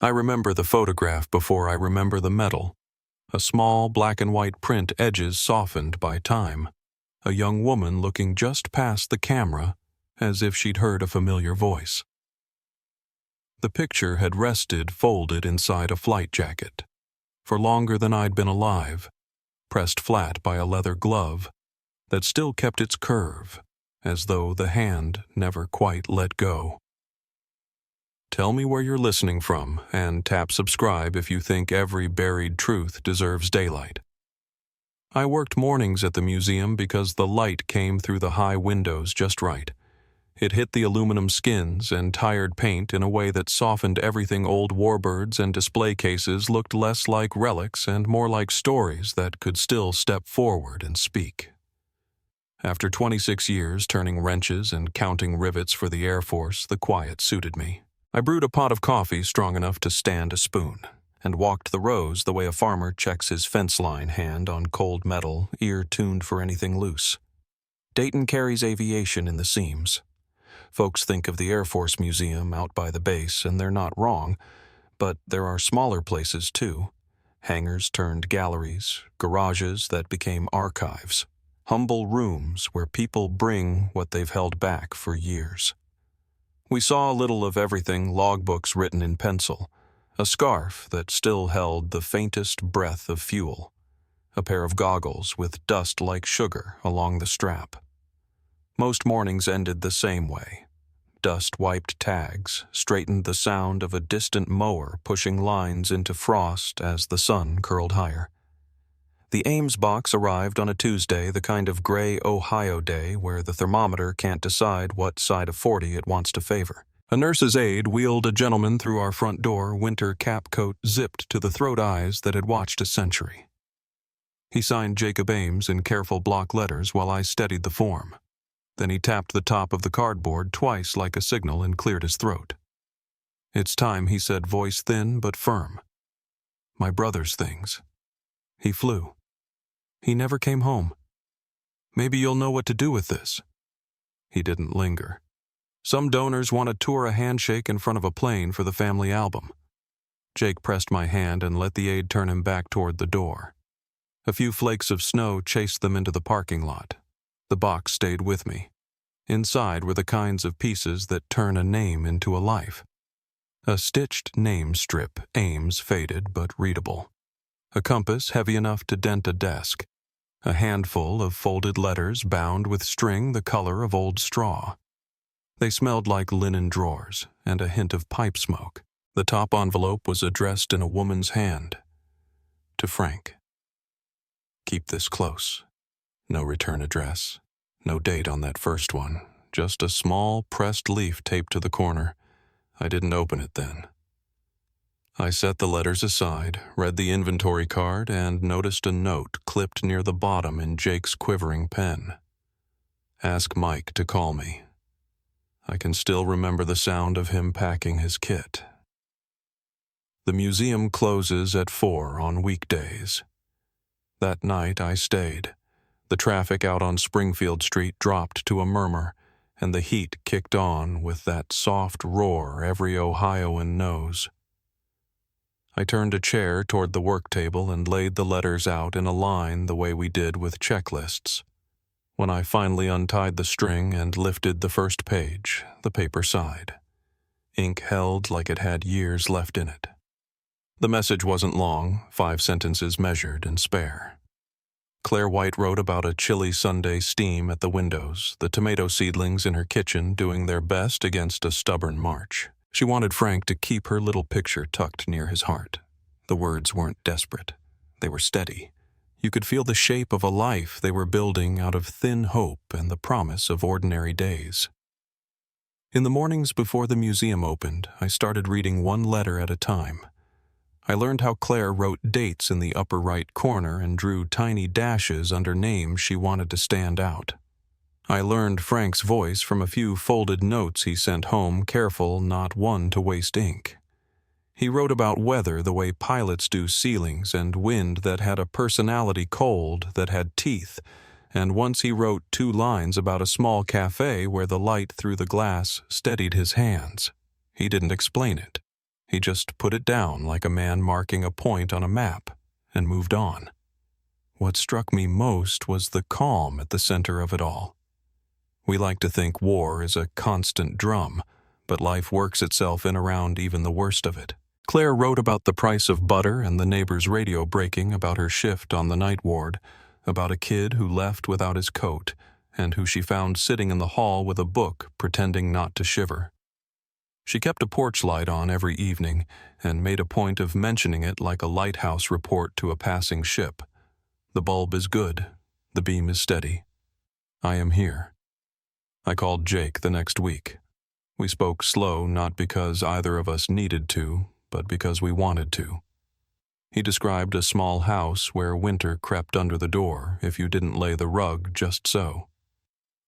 I remember the photograph before I remember the metal. A small black and white print, edges softened by time. A young woman looking just past the camera, as if she'd heard a familiar voice. The picture had rested folded inside a flight jacket, for longer than I'd been alive, pressed flat by a leather glove that still kept its curve, as though the hand never quite let go. Tell me where you're listening from, and tap subscribe if you think every buried truth deserves daylight. I worked mornings at the museum because the light came through the high windows just right. It hit the aluminum skins and tired paint in a way that softened everything. Old warbirds and display cases looked less like relics and more like stories that could still step forward and speak. After 26 years turning wrenches and counting rivets for the Air Force, the quiet suited me. I brewed a pot of coffee strong enough to stand a spoon, and walked the rows the way a farmer checks his fence line, hand on cold metal, ear tuned for anything loose. Dayton carries aviation in the seams. Folks think of the Air Force Museum out by the base, and they're not wrong, but there are smaller places too. Hangars turned galleries, garages that became archives, humble rooms where people bring what they've held back for years. We saw a little of everything, logbooks written in pencil, a scarf that still held the faintest breath of fuel, a pair of goggles with dust like sugar along the strap. Most mornings ended the same way. Dust-wiped tags straightened the sound of a distant mower pushing lines into frost as the sun curled higher. The Ames box arrived on a Tuesday, the kind of gray Ohio day where the thermometer can't decide what side of 40 it wants to favor. A nurse's aide wheeled a gentleman through our front door, winter cap coat zipped to the throat eyes that had watched a century. He signed Jacob Ames in careful block letters while I steadied the form. Then he tapped the top of the cardboard twice like a signal and cleared his throat. "It's time," he said, voice thin but firm. "My brother's things. He flew. He never came home. Maybe you'll know what to do with this." He didn't linger. "Some donors want to tour a handshake in front of a plane for the family album." Jake pressed my hand and let the aide turn him back toward the door. A few flakes of snow chased them into the parking lot. The box stayed with me. Inside were the kinds of pieces that turn a name into a life. A stitched name strip, Ames, faded but readable. A compass heavy enough to dent a desk. A handful of folded letters bound with string the color of old straw. They smelled like linen drawers and a hint of pipe smoke. The top envelope was addressed in a woman's hand. To Frank. "Keep this close." No return address. No date on that first one. Just a small pressed leaf taped to the corner. I didn't open it then. I set the letters aside, read the inventory card, and noticed a note clipped near the bottom in Jake's quivering pen. "Ask Mike to call me." I can still remember the sound of him packing his kit. The museum closes at 4 on weekdays. That night I stayed. The traffic out on Springfield Street dropped to a murmur, and the heat kicked on with that soft roar every Ohioan knows. I turned a chair toward the work table and laid the letters out in a line the way we did with checklists. When I finally untied the string and lifted the first page, the paper sighed. Ink held like it had years left in it. The message wasn't long, 5 sentences measured and spare. Claire White wrote about a chilly Sunday steam at the windows, the tomato seedlings in her kitchen doing their best against a stubborn March. She wanted Frank to keep her little picture tucked near his heart. The words weren't desperate. They were steady. You could feel the shape of a life they were building out of thin hope and the promise of ordinary days. In the mornings before the museum opened, I started reading one letter at a time. I learned how Claire wrote dates in the upper right corner and drew tiny dashes under names she wanted to stand out. I learned Frank's voice from a few folded notes he sent home, careful not one to waste ink. He wrote about weather the way pilots do ceilings, and wind that had a personality, cold that had teeth, and once he wrote 2 lines about a small cafe where the light through the glass steadied his hands. He didn't explain it. He just put it down like a man marking a point on a map and moved on. What struck me most was the calm at the center of it all. We like to think war is a constant drum, but life works itself in around even the worst of it. Claire wrote about the price of butter and the neighbor's radio breaking about her shift on the night ward, about a kid who left without his coat, and who she found sitting in the hall with a book pretending not to shiver. She kept a porch light on every evening and made a point of mentioning it like a lighthouse report to a passing ship. The bulb is good. The beam is steady. I am here. I called Jake the next week. We spoke slow, not because either of us needed to, but because we wanted to. He described a small house where winter crept under the door if you didn't lay the rug just so.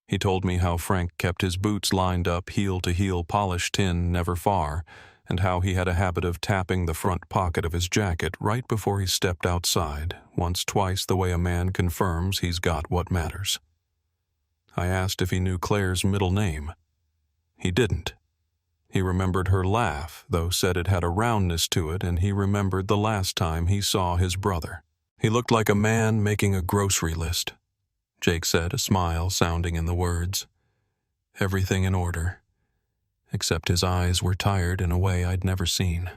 He told me how Frank kept his boots lined up heel-to-heel polished tin never far, and how he had a habit of tapping the front pocket of his jacket right before he stepped outside, twice the way a man confirms he's got what matters. I asked if he knew Claire's middle name. He didn't. He remembered her laugh, though said it had a roundness to it, and he remembered the last time he saw his brother. He looked like a man making a grocery list, Jake said, a smile sounding in the words. Everything in order, except his eyes were tired in a way I'd never seen.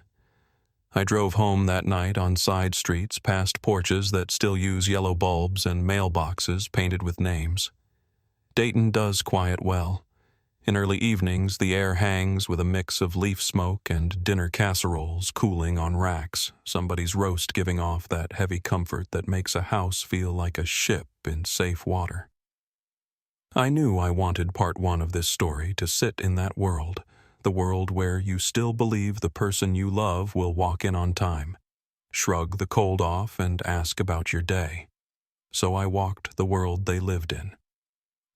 I drove home that night on side streets past porches that still use yellow bulbs and mailboxes painted with names. Dayton does quiet well. In early evenings, the air hangs with a mix of leaf smoke and dinner casseroles cooling on racks, somebody's roast giving off that heavy comfort that makes a house feel like a ship in safe water. I knew I wanted part one of this story to sit in that world, the world where you still believe the person you love will walk in on time, shrug the cold off, and ask about your day. So I walked the world they lived in.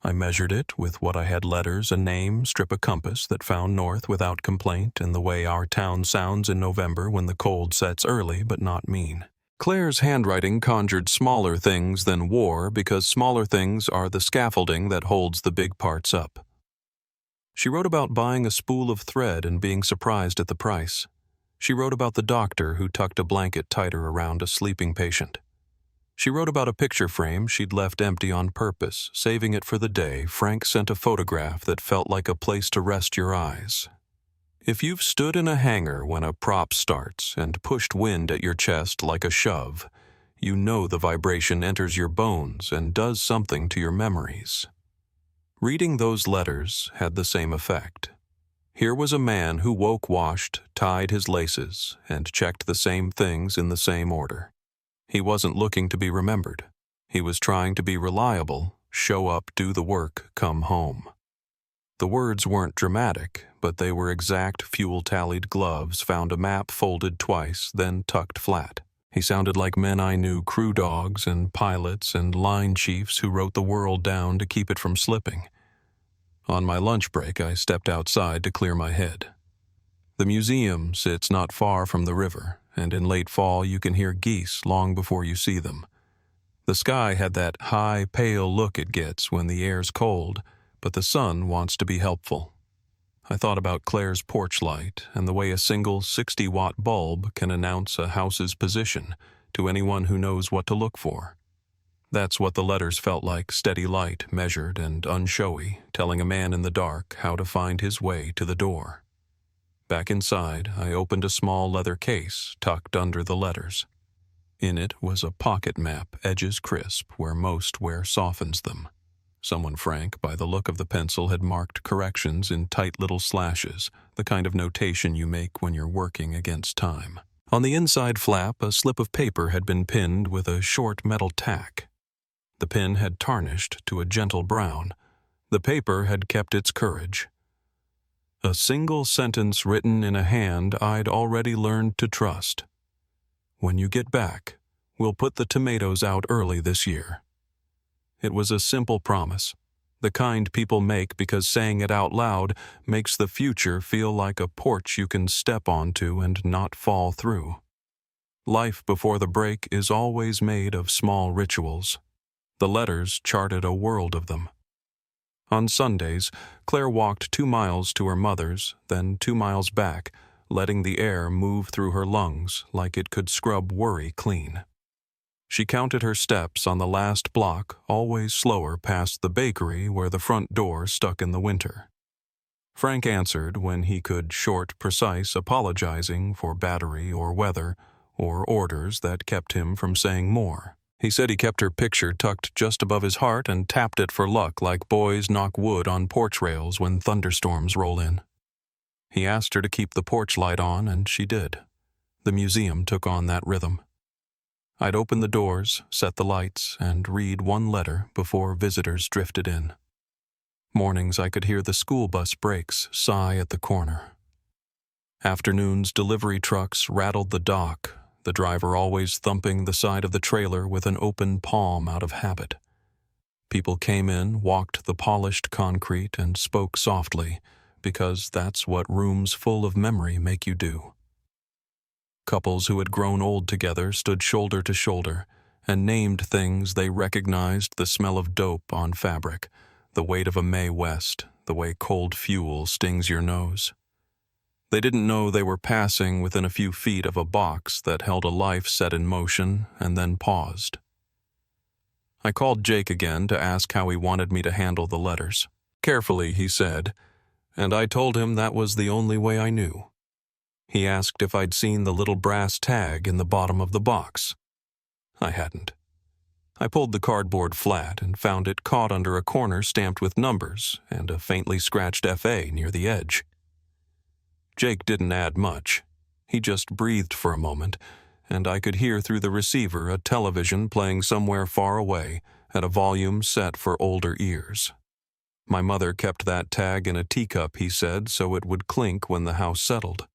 I measured it with what I had: letters, a name, strip a compass that found north without complaint in the way our town sounds in November when the cold sets early but not mean. Claire's handwriting conjured smaller things than war because smaller things are the scaffolding that holds the big parts up. She wrote about buying a spool of thread and being surprised at the price. She wrote about the doctor who tucked a blanket tighter around a sleeping patient. She wrote about a picture frame she'd left empty on purpose, saving it for the day Frank sent a photograph that felt like a place to rest your eyes. If you've stood in a hangar when a prop starts and pushed wind at your chest like a shove, you know the vibration enters your bones and does something to your memories. Reading those letters had the same effect. Here was a man who woke washed, tied his laces, and checked the same things in the same order. He wasn't looking to be remembered. He was trying to be reliable, show up, do the work, come home. The words weren't dramatic, but they were exact fuel-tallied gloves found a map folded twice, then tucked flat. He sounded like men I knew, crew dogs and pilots and line chiefs who wrote the world down to keep it from slipping. On my lunch break, I stepped outside to clear my head. The museum sits not far from the river, and in late fall you can hear geese long before you see them. The sky had that high, pale look it gets when the air's cold, but the sun wants to be helpful. I thought about Claire's porch light and the way a single 60-watt bulb can announce a house's position to anyone who knows what to look for. That's what the letters felt like: steady light, measured and unshowy, telling a man in the dark how to find his way to the door. Back inside, I opened a small leather case tucked under the letters. In it was a pocket map, edges crisp where most wear softens them. Someone frank, by the look of the pencil, had marked corrections in tight little slashes, the kind of notation you make when you're working against time. On the inside flap, a slip of paper had been pinned with a short metal tack. The pin had tarnished to a gentle brown. The paper had kept its courage. A single sentence written in a hand I'd already learned to trust. When you get back, we'll put the tomatoes out early this year. It was a simple promise, the kind people make because saying it out loud makes the future feel like a porch you can step onto and not fall through. Life before the break is always made of small rituals. The letters charted a world of them. On Sundays, Claire walked 2 miles to her mother's, then 2 miles back, letting the air move through her lungs like it could scrub worry clean. She counted her steps on the last block, always slower past the bakery where the front door stuck in the winter. Frank answered when he could, short, precise, apologizing for battery or weather or orders that kept him from saying more. He said he kept her picture tucked just above his heart and tapped it for luck like boys knock wood on porch rails when thunderstorms roll in. He asked her to keep the porch light on, and she did. The museum took on that rhythm. I'd open the doors, set the lights, and read one letter before visitors drifted in. Mornings I could hear the school bus brakes sigh at the corner. Afternoons delivery trucks rattled the dock, the driver always thumping the side of the trailer with an open palm out of habit. People came in, walked the polished concrete, and spoke softly, because that's what rooms full of memory make you do. Couples who had grown old together stood shoulder to shoulder and named things they recognized: the smell of dope on fabric, the weight of a Mae West, the way cold fuel stings your nose. They didn't know they were passing within a few feet of a box that held a life set in motion and then paused. I called Jake again to ask how he wanted me to handle the letters. Carefully, he said, and I told him that was the only way I knew. He asked if I'd seen the little brass tag in the bottom of the box. I hadn't. I pulled the cardboard flat and found it caught under a corner stamped with numbers and a faintly scratched FA near the edge. Jake didn't add much. He just breathed for a moment, and I could hear through the receiver a television playing somewhere far away at a volume set for older ears. My mother kept that tag in a teacup, he said, so it would clink when the house settled.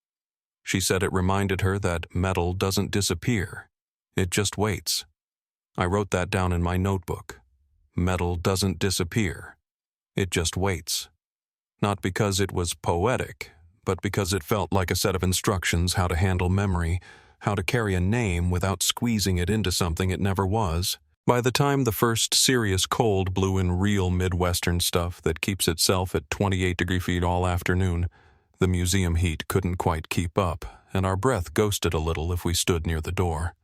She said it reminded her that metal doesn't disappear. It just waits. I wrote that down in my notebook. Metal doesn't disappear. It just waits. Not because it was poetic, but because it felt like a set of instructions how to handle memory, how to carry a name without squeezing it into something it never was. By the time the first serious cold blew in real Midwestern stuff that keeps itself at 28 degree feet all afternoon, the museum heat couldn't quite keep up, and our breath ghosted a little if we stood near the door.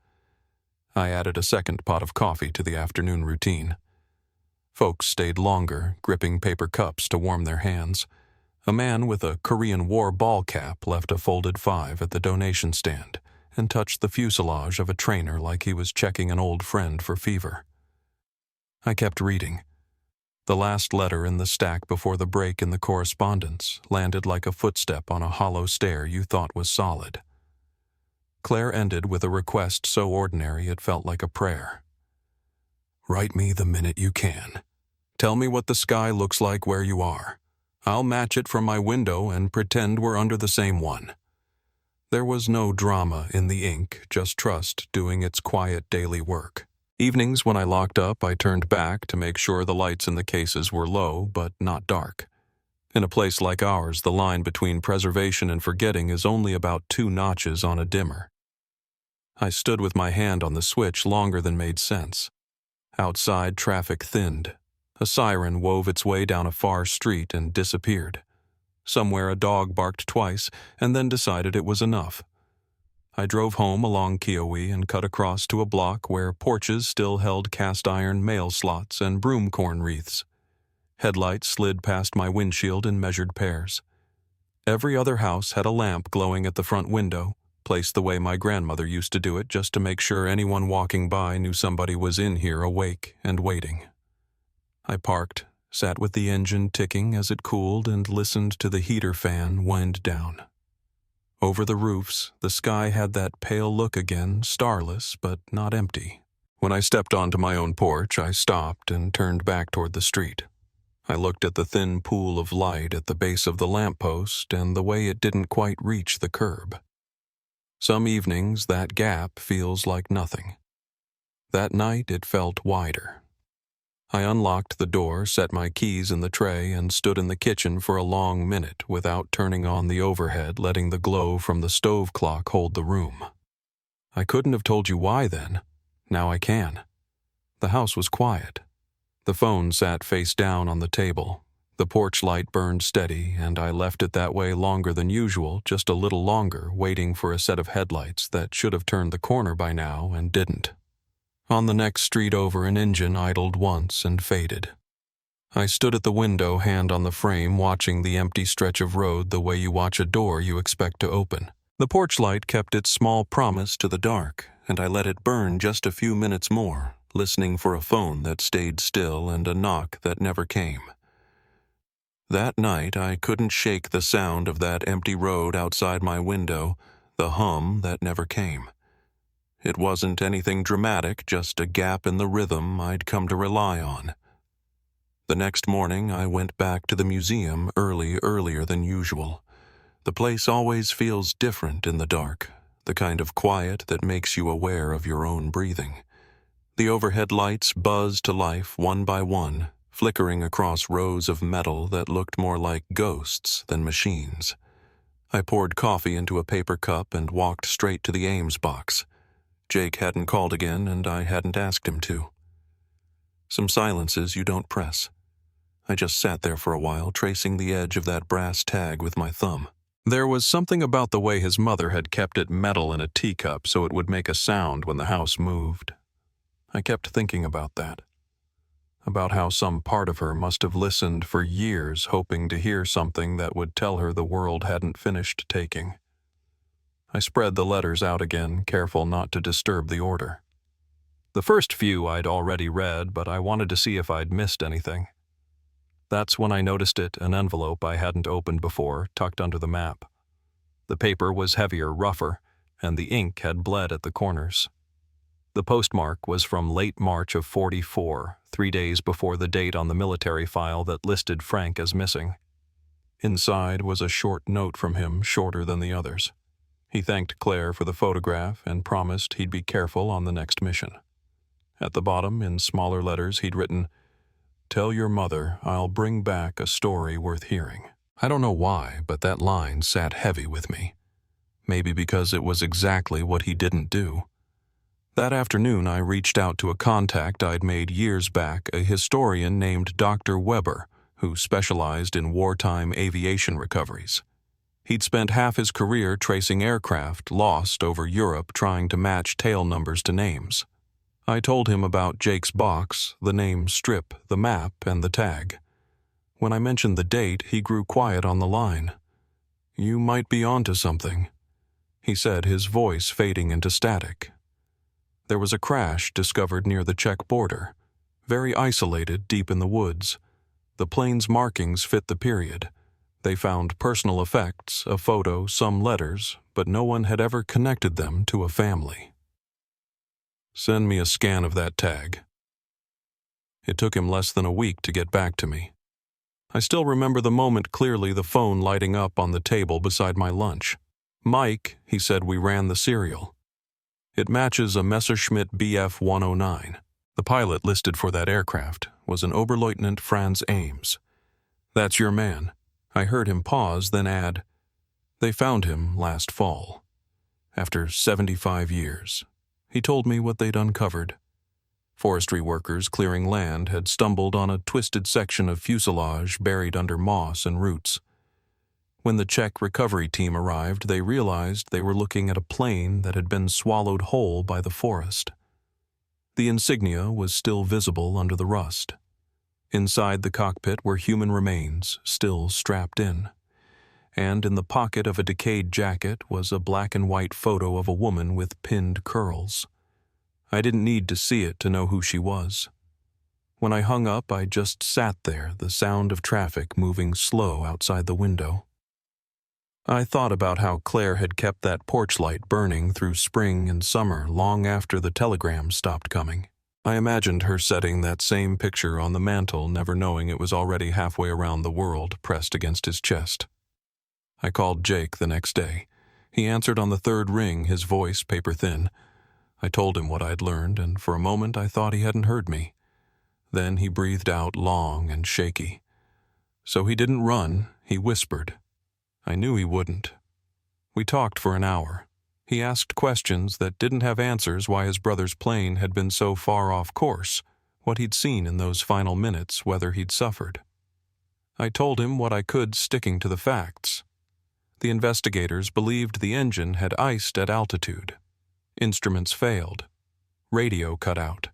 I added a second pot of coffee to the afternoon routine. Folks stayed longer, gripping paper cups to warm their hands. A man with a Korean War ball cap left a folded 5 at the donation stand and touched the fuselage of a trainer like he was checking an old friend for fever. I kept reading. The last letter in the stack before the break in the correspondence landed like a footstep on a hollow stair you thought was solid. Claire ended with a request so ordinary it felt like a prayer. Write me the minute you can. Tell me what the sky looks like where you are. I'll match it from my window and pretend we're under the same one. There was no drama in the ink, just trust doing its quiet daily work. Evenings when I locked up, I turned back to make sure the lights in the cases were low but not dark. In a place like ours, the line between preservation and forgetting is only about 2 notches on a dimmer. I stood with my hand on the switch longer than made sense. Outside, traffic thinned. A siren wove its way down a far street and disappeared. Somewhere a dog barked twice and then decided it was enough. I drove home along Kiowee and cut across to a block where porches still held cast-iron mail slots and broomcorn wreaths. Headlights slid past my windshield in measured pairs. Every other house had a lamp glowing at the front window, placed the way my grandmother used to do it just to make sure anyone walking by knew somebody was in here awake and waiting. I parked, sat with the engine ticking as it cooled and listened to the heater fan wind down. Over the roofs, the sky had that pale look again, starless but not empty. When I stepped onto my own porch, I stopped and turned back toward the street. I looked at the thin pool of light at the base of the lamppost and the way it didn't quite reach the curb. Some evenings, that gap feels like nothing. That night, it felt wider. I unlocked the door, set my keys in the tray, and stood in the kitchen for a long minute without turning on the overhead, letting the glow from the stove clock hold the room. I couldn't have told you why then. Now I can. The house was quiet. The phone sat face down on the table. The porch light burned steady, and I left it that way longer than usual, just a little longer, waiting for a set of headlights that should have turned the corner by now and didn't. On the next street over, an engine idled once and faded. I stood at the window, hand on the frame, watching the empty stretch of road the way you watch a door you expect to open. The porch light kept its small promise to the dark, and I let it burn just a few minutes more, listening for a phone that stayed still and a knock that never came. That night, I couldn't shake the sound of that empty road outside my window, the hum that never came. It wasn't anything dramatic, just a gap in the rhythm I'd come to rely on. The next morning, I went back to the museum earlier than usual. The place always feels different in the dark, the kind of quiet that makes you aware of your own breathing. The overhead lights buzzed to life one by one, flickering across rows of metal that looked more like ghosts than machines. I poured coffee into a paper cup and walked straight to the Ames box. Jake hadn't called again, and I hadn't asked him to. Some silences you don't press. I just sat there for a while, tracing the edge of that brass tag with my thumb. There was something about the way his mother had kept it metal in a teacup so it would make a sound when the house moved. I kept thinking about that. About how some part of her must have listened for years, hoping to hear something that would tell her the world hadn't finished taking. I spread the letters out again, careful not to disturb the order. The first few I'd already read, but I wanted to see if I'd missed anything. That's when I noticed it, an envelope I hadn't opened before, tucked under the map. The paper was heavier, rougher, and the ink had bled at the corners. The postmark was from late March of '44, 3 days before the date on the military file that listed Frank as missing. Inside was a short note from him, shorter than the others. He thanked Claire for the photograph and promised he'd be careful on the next mission. At the bottom, in smaller letters, he'd written, "Tell your mother I'll bring back a story worth hearing." I don't know why, but that line sat heavy with me. Maybe because it was exactly what he didn't do. That afternoon, I reached out to a contact I'd made years back, a historian named Dr. Weber, who specialized in wartime aviation recoveries. He'd spent half his career tracing aircraft lost over Europe trying to match tail numbers to names. I told him about Jake's box, the name strip, the map, and the tag. When I mentioned the date, he grew quiet on the line. "You might be onto something," he said, his voice fading into static. There was a crash discovered near the Czech border, very isolated deep in the woods. The plane's markings fit the period. They found personal effects, a photo, some letters, but no one had ever connected them to a family. "Send me a scan of that tag." It took him less than a week to get back to me. I still remember the moment clearly, the phone lighting up on the table beside my lunch. "Mike," he said, "we ran the serial. It matches a Messerschmitt Bf 109. The pilot listed for that aircraft was an Oberleutnant Franz Ames. That's your man." I heard him pause, then add, "They found him last fall. After 75 years. He told me what they'd uncovered. Forestry workers clearing land had stumbled on a twisted section of fuselage buried under moss and roots. When the Czech recovery team arrived, they realized they were looking at a plane that had been swallowed whole by the forest. The insignia was still visible under the rust. Inside the cockpit were human remains, still strapped in. And in the pocket of a decayed jacket was a black and white photo of a woman with pinned curls. I didn't need to see it to know who she was. When I hung up, I just sat there, the sound of traffic moving slow outside the window. I thought about how Claire had kept that porch light burning through spring and summer long after the telegrams stopped coming. I imagined her setting that same picture on the mantel, never knowing it was already halfway around the world, pressed against his chest. I called Jake the next day. He answered on the third ring, his voice paper-thin. I told him what I'd learned, and for a moment I thought he hadn't heard me. Then he breathed out long and shaky. So he didn't run, he whispered. I knew he wouldn't. We talked for an hour. He asked questions that didn't have answers, why his brother's plane had been so far off course, what he'd seen in those final minutes, whether he'd suffered. I told him what I could, sticking to the facts. The investigators believed the engine had iced at altitude. Instruments failed. Radio cut out.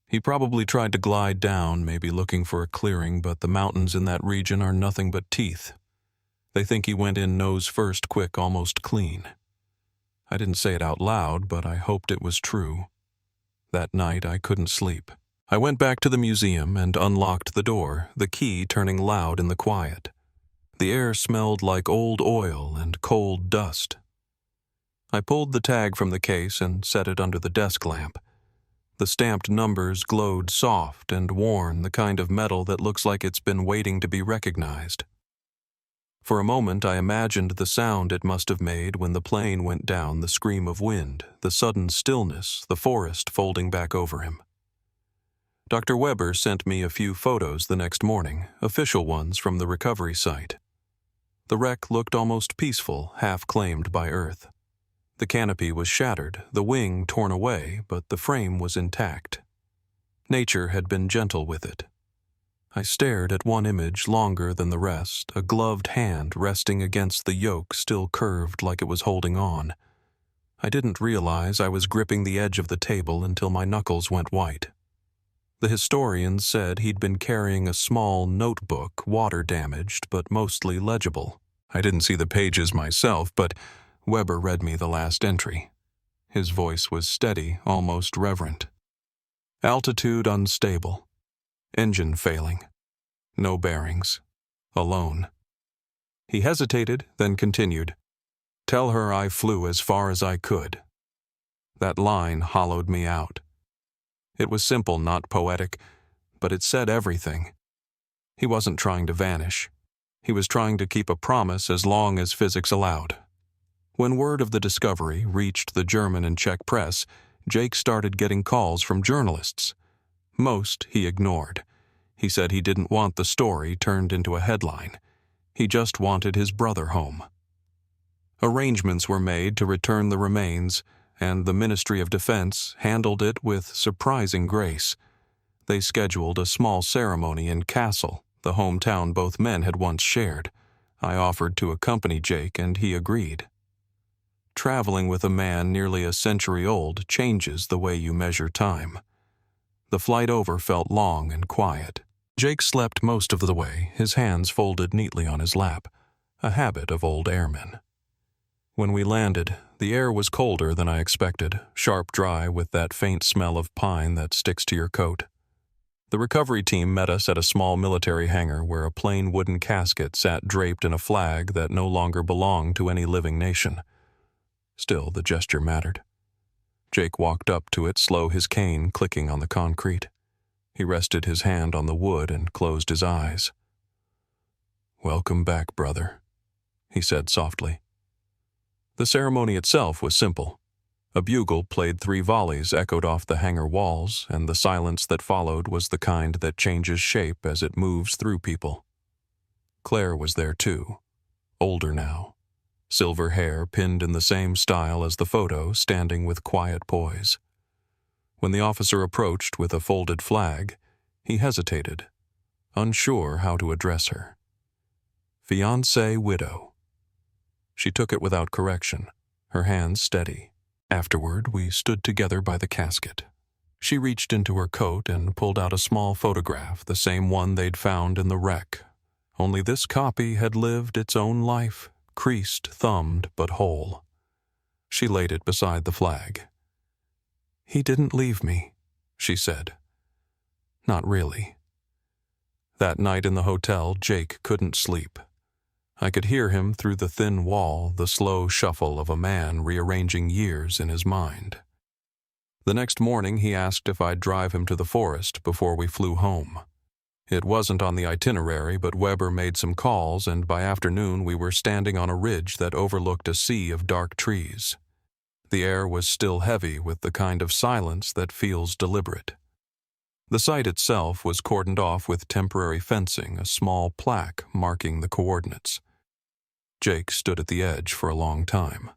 He probably tried to glide down, maybe looking for a clearing, but the mountains in that region are nothing but teeth. They think he went in nose first, quick, almost clean. I didn't say it out loud, but I hoped it was true. That night I couldn't sleep. I went back to the museum and unlocked the door, the key turning loud in the quiet. The air smelled like old oil and cold dust. I pulled the tag from the case and set it under the desk lamp. The stamped numbers glowed soft and worn, the kind of metal that looks like it's been waiting to be recognized. For a moment I imagined the sound it must have made when the plane went down, the scream of wind, the sudden stillness, the forest folding back over him. Dr. Weber sent me a few photos the next morning, official ones from the recovery site. The wreck looked almost peaceful, half claimed by Earth. The canopy was shattered, the wing torn away, but the frame was intact. Nature had been gentle with it. I stared at one image longer than the rest, a gloved hand resting against the yoke still curved like it was holding on. I didn't realize I was gripping the edge of the table until my knuckles went white. The historian said he'd been carrying a small notebook, water-damaged but mostly legible. I didn't see the pages myself, but Weber read me the last entry. His voice was steady, almost reverent. Altitude unstable. Engine failing. No bearings. Alone. He hesitated, then continued. Tell her I flew as far as I could. That line hollowed me out. It was simple, not poetic, but it said everything. He wasn't trying to vanish. He was trying to keep a promise as long as physics allowed. When word of the discovery reached the German and Czech press, Jake started getting calls from journalists. Most he ignored. He said he didn't want the story turned into a headline. He just wanted his brother home. Arrangements were made to return the remains, and the Ministry of Defense handled it with surprising grace. They scheduled a small ceremony in Kassel, the hometown both men had once shared. I offered to accompany Jake, and he agreed. Traveling with a man nearly a century old changes the way you measure time. The flight over felt long and quiet. Jake slept most of the way, his hands folded neatly on his lap, a habit of old airmen. When we landed, the air was colder than I expected, sharp dry with that faint smell of pine that sticks to your coat. The recovery team met us at a small military hangar where a plain wooden casket sat draped in a flag that no longer belonged to any living nation. Still, the gesture mattered. Jake walked up to it, slow, his cane clicking on the concrete. He rested his hand on the wood and closed his eyes. "Welcome back, brother," he said softly. The ceremony itself was simple. A bugle played 3 volleys echoed off the hangar walls, and the silence that followed was the kind that changes shape as it moves through people. Claire was there too, older now. Silver hair pinned in the same style as the photo, standing with quiet poise. When the officer approached with a folded flag, he hesitated, unsure how to address her. Fiancée widow. She took it without correction, her hands steady. Afterward, we stood together by the casket. She reached into her coat and pulled out a small photograph, the same one they'd found in the wreck. Only this copy had lived its own life, creased, thumbed, but whole. She laid it beside the flag. "He didn't leave me," she said. "Not really." That night in the hotel, Jake couldn't sleep. I could hear him through the thin wall, the slow shuffle of a man rearranging years in his mind. The next morning he asked if I'd drive him to the forest before we flew home. It wasn't on the itinerary, but Weber made some calls, and by afternoon we were standing on a ridge that overlooked a sea of dark trees. The air was still heavy with the kind of silence that feels deliberate. The site itself was cordoned off with temporary fencing, a small plaque marking the coordinates. Jake stood at the edge for a long time.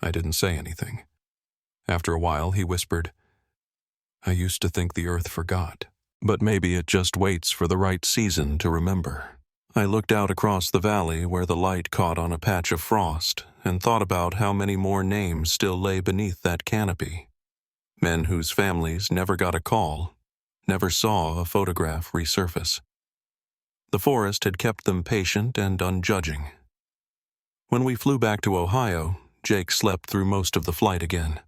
I didn't say anything. After a while he whispered, "I used to think the earth forgot. But maybe it just waits for the right season to remember." I looked out across the valley where the light caught on a patch of frost and thought about how many more names still lay beneath that canopy. Men whose families never got a call, never saw a photograph resurface. The forest had kept them patient and unjudging. When we flew back to Ohio, Jake slept through most of the flight again.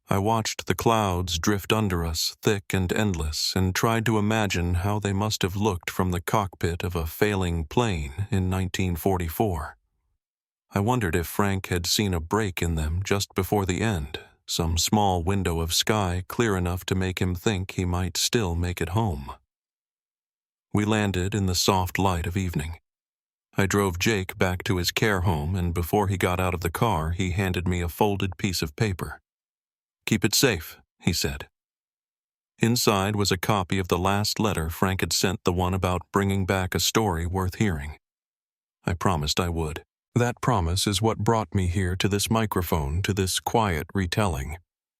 I watched the clouds drift under us, thick and endless, and tried to imagine how they must have looked from the cockpit of a failing plane in 1944. I wondered if Frank had seen a break in them just before the end, some small window of sky clear enough to make him think he might still make it home. We landed in the soft light of evening. I drove Jake back to his care home, and before he got out of the car, he handed me a folded piece of paper. "Keep it safe," he said. Inside was a copy of the last letter Frank had sent, the one about bringing back a story worth hearing. I promised I would. That promise is what brought me here to this microphone, to this quiet retelling.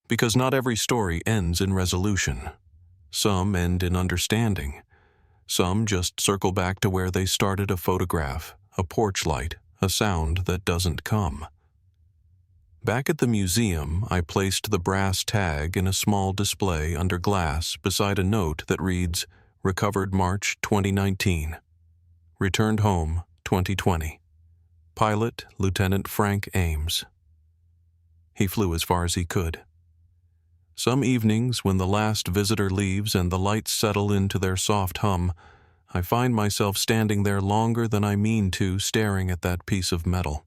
Because not every story ends in resolution. Some end in understanding. Some just circle back to where they started: a photograph, a porch light, a sound that doesn't come. Back at the museum, I placed the brass tag in a small display under glass beside a note that reads, "Recovered March 2019. Returned home 2020. Pilot Lieutenant Frank Ames." He flew as far as he could. Some evenings, when the last visitor leaves and the lights settle into their soft hum, I find myself standing there longer than I mean to, staring at that piece of metal.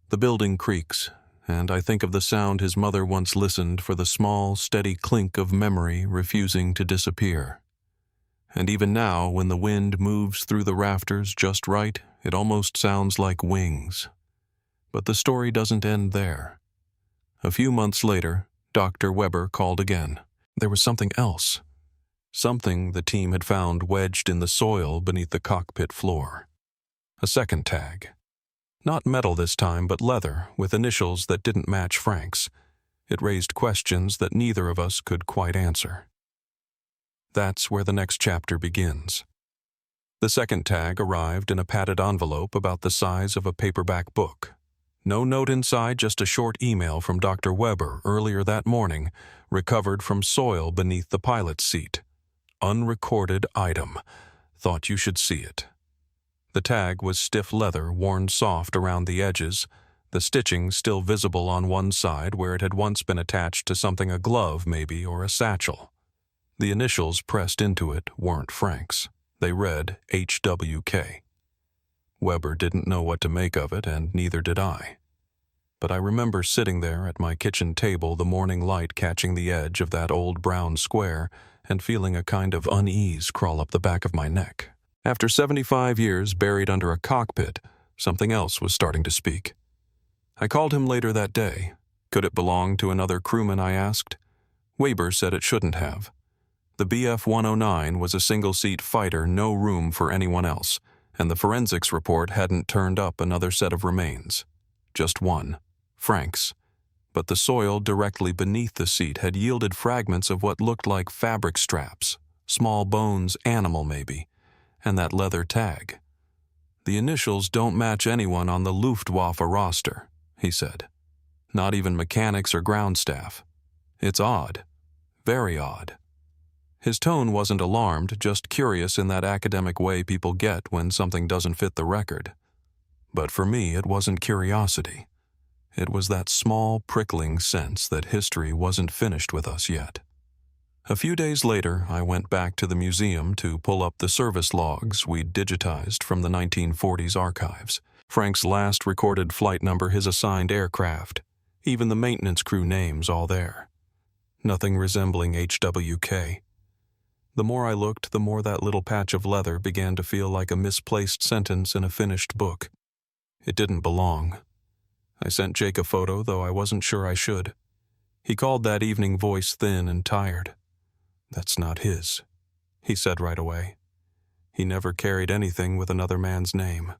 The building creaks, and I think of the sound his mother once listened for, the small, steady clink of memory refusing to disappear. And even now, when the wind moves through the rafters just right, it almost sounds like wings. But the story doesn't end there. A few months later, Dr. Weber called again. There was something else. Something the team had found wedged in the soil beneath the cockpit floor. A second tag. Not metal this time, but leather, with initials that didn't match Frank's. It raised questions that neither of us could quite answer. That's where the next chapter begins. The second tag arrived in a padded envelope about the size of a paperback book. No note inside, just a short email from Dr. Weber earlier that morning, recovered from soil beneath the pilot's seat. Unrecorded item. Thought you should see it. The tag was stiff leather, worn soft around the edges, the stitching still visible on one side where it had once been attached to something, a glove maybe, or a satchel. The initials pressed into it weren't Frank's. They read HWK. Weber didn't know what to make of it, and neither did I. But I remember sitting there at my kitchen table, the morning light catching the edge of that old brown square, and feeling a kind of unease crawl up the back of my neck. After 75 years buried under a cockpit, something else was starting to speak. I called him later that day. Could it belong to another crewman, I asked. Weber said it shouldn't have. The BF-109 was a single-seat fighter, no room for anyone else, and the forensics report hadn't turned up another set of remains. Just one, Frank's. But the soil directly beneath the seat had yielded fragments of what looked like fabric straps, small bones, animal maybe, and that leather tag. The initials don't match anyone on the Luftwaffe roster, he said. Not even mechanics or ground staff. It's odd. Very odd. His tone wasn't alarmed, just curious in that academic way people get when something doesn't fit the record. But for me, it wasn't curiosity. It was that small, prickling sense that history wasn't finished with us yet. A few days later, I went back to the museum to pull up the service logs we'd digitized from the 1940s archives. Frank's last recorded flight number, his assigned aircraft, even the maintenance crew names all there. Nothing resembling HWK. The more I looked, the more that little patch of leather began to feel like a misplaced sentence in a finished book. It didn't belong. I sent Jake a photo, though I wasn't sure I should. He called that evening, voice thin and tired. That's not his, he said right away. He never carried anything with another man's name.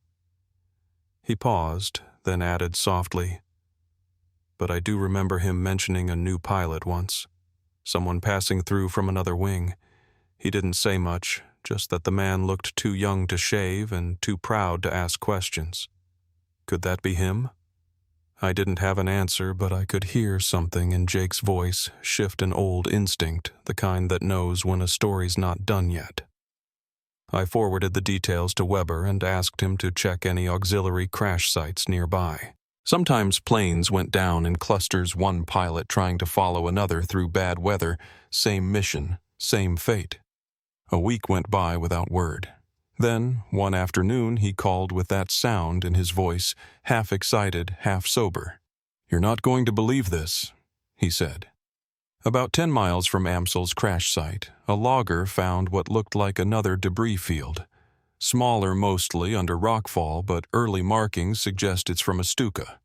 He paused, then added softly, but I do remember him mentioning a new pilot once, someone passing through from another wing. He didn't say much, just that the man looked too young to shave and too proud to ask questions. Could that be him? I didn't have an answer, but I could hear something in Jake's voice shift an old instinct, the kind that knows when a story's not done yet. I forwarded the details to Weber and asked him to check any auxiliary crash sites nearby. Sometimes planes went down in clusters, one pilot trying to follow another through bad weather, same mission, same fate. A week went by without word. Then, one afternoon, he called with that sound in his voice, half excited, half sober. "You're not going to believe this," he said. About 10 miles from Amsel's crash site, a logger found what looked like another debris field. Smaller mostly under rockfall, but early markings suggest it's from a Stuka.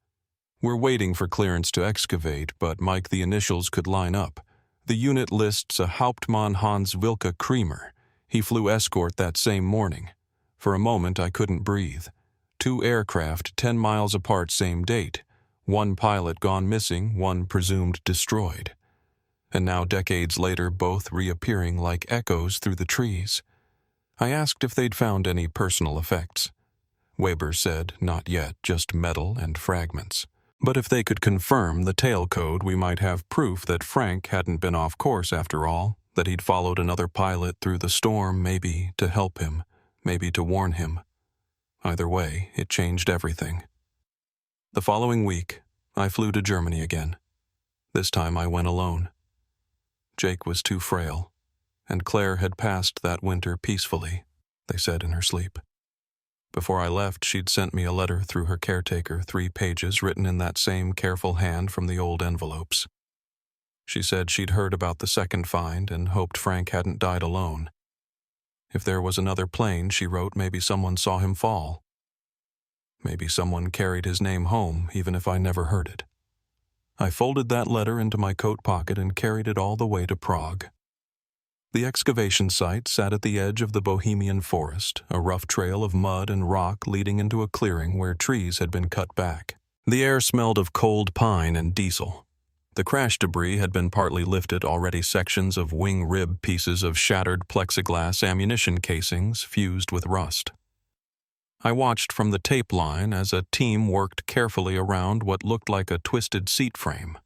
We're waiting for clearance to excavate, but Mike, the initials could line up. The unit lists a Hauptmann Hans Wilke Kremer. He flew escort that same morning. For a moment, I couldn't breathe. 2 aircraft 10 miles apart, same date. 1 pilot gone missing, 1 presumed destroyed. And now, decades later, both reappearing like echoes through the trees. I asked if they'd found any personal effects. Weber said, not yet, just metal and fragments. But if they could confirm the tail code, we might have proof that Frank hadn't been off course after all, that he'd followed another pilot through the storm, maybe to help him, maybe to warn him. Either way, it changed everything. The following week, I flew to Germany again. This time I went alone. Jake was too frail, and Claire had passed that winter peacefully, they said in her sleep. Before I left, she'd sent me a letter through her caretaker, 3 pages written in that same careful hand from the old envelopes. She said she'd heard about the second find and hoped Frank hadn't died alone. If there was another plane, she wrote, maybe someone saw him fall. Maybe someone carried his name home, even if I never heard it. I folded that letter into my coat pocket and carried it all the way to Prague. The excavation site sat at the edge of the Bohemian forest, a rough trail of mud and rock leading into a clearing where trees had been cut back. The air smelled of cold pine and diesel. The crash debris had been partly lifted, already sections of wing rib pieces of shattered plexiglass ammunition casings fused with rust. I watched from the tape line as a team worked carefully around what looked like a twisted seat frame.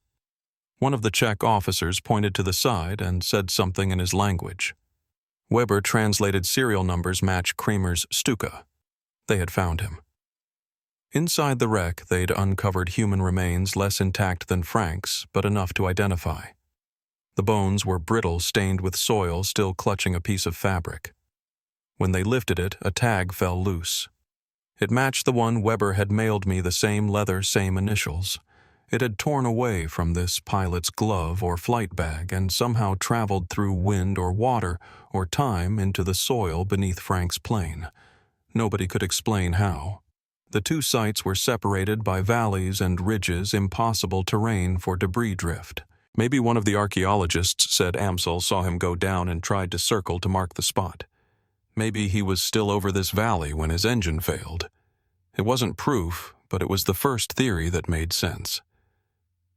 One of the Czech officers pointed to the side and said something in his language. Weber translated serial numbers match Kramer's Stuka. They had found him. Inside the wreck, they'd uncovered human remains less intact than Frank's, but enough to identify. The bones were brittle, stained with soil, still clutching a piece of fabric. When they lifted it, a tag fell loose. It matched the one Weber had mailed me, the same leather, same initials. It had torn away from this pilot's glove or flight bag and somehow traveled through wind or water or time into the soil beneath Frank's plane. Nobody could explain how. The 2 sites were separated by valleys and ridges, impossible terrain for debris drift. Maybe one of the archaeologists said Amsel saw him go down and tried to circle to mark the spot. Maybe he was still over this valley when his engine failed. It wasn't proof, but it was the first theory that made sense.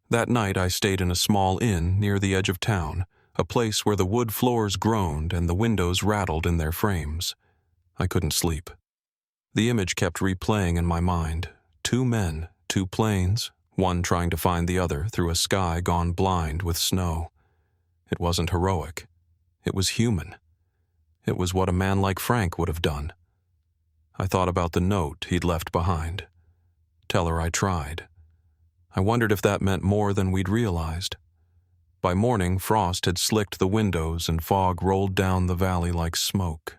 That night I stayed in a small inn near the edge of town, a place where the wood floors groaned and the windows rattled in their frames. I couldn't sleep. The image kept replaying in my mind. 2 men, 2 planes, one trying to find the other through a sky gone blind with snow. It wasn't heroic. It was human. It was what a man like Frank would have done. I thought about the note he'd left behind. Tell her I tried. I wondered if that meant more than we'd realized. By morning, frost had slicked the windows and fog rolled down the valley like smoke.